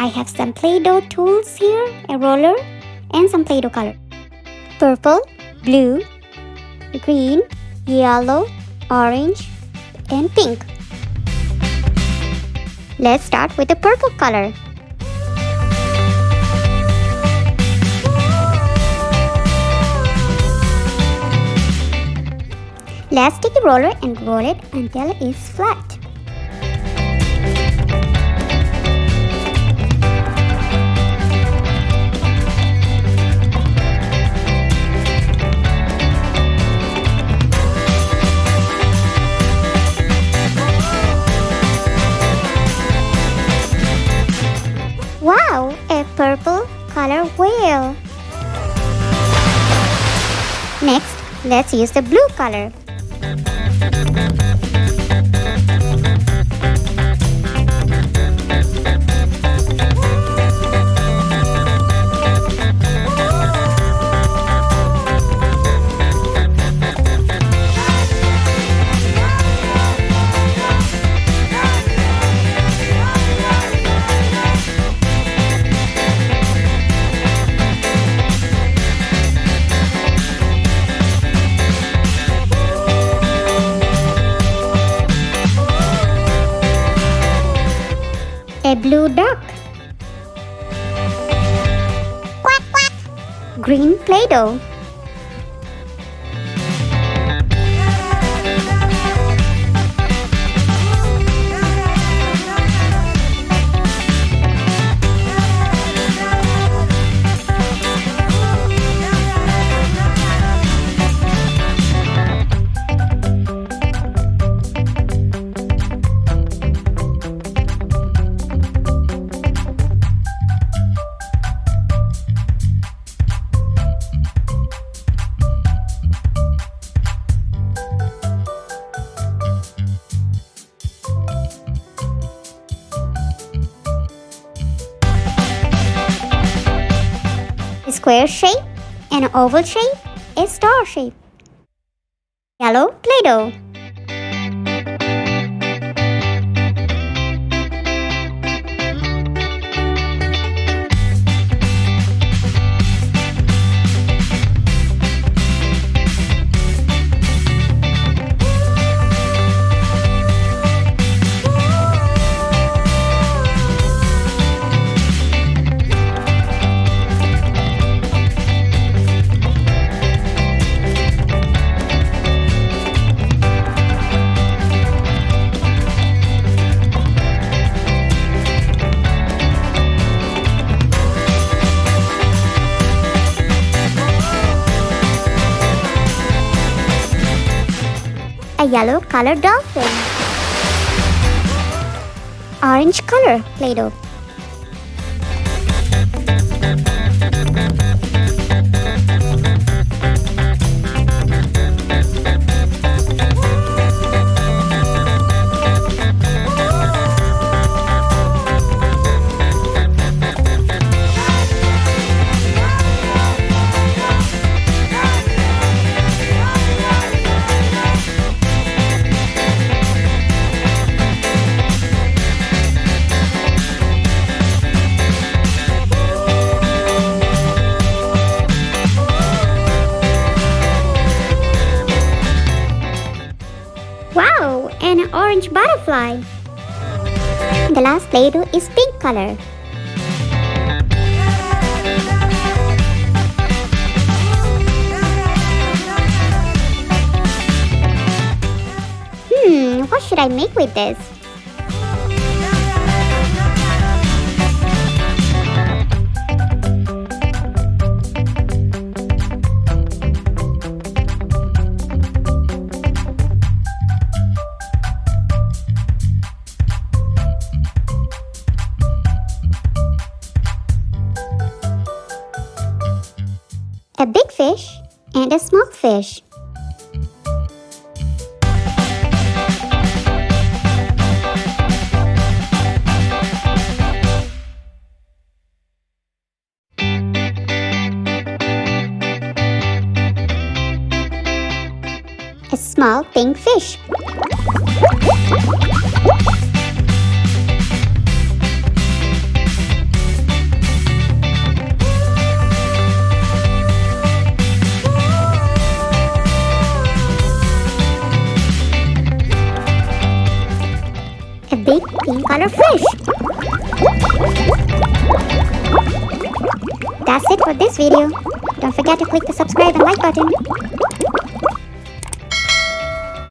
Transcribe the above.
I have some Play-Doh tools here, a roller, and some Play-Doh color. Purple, blue, green, yellow, orange, and pink. Let's start with the purple color. Let's take a roller and roll it until it's flat. Wow, a purple color whale. Next, let's use the blue color. A blue duck. Quack quack. Green Play-Doh. A square shape, an oval shape, a star shape. Yellow Play-Doh. A yellow colored dolphin. Orange color Play-Doh. Wow, an orange butterfly. The last Play-Doh is pink color. What should I make with this? A big fish and a small fish. A small pink fish. pink color fish. That's it for this video. Don't forget to click the subscribe and like button.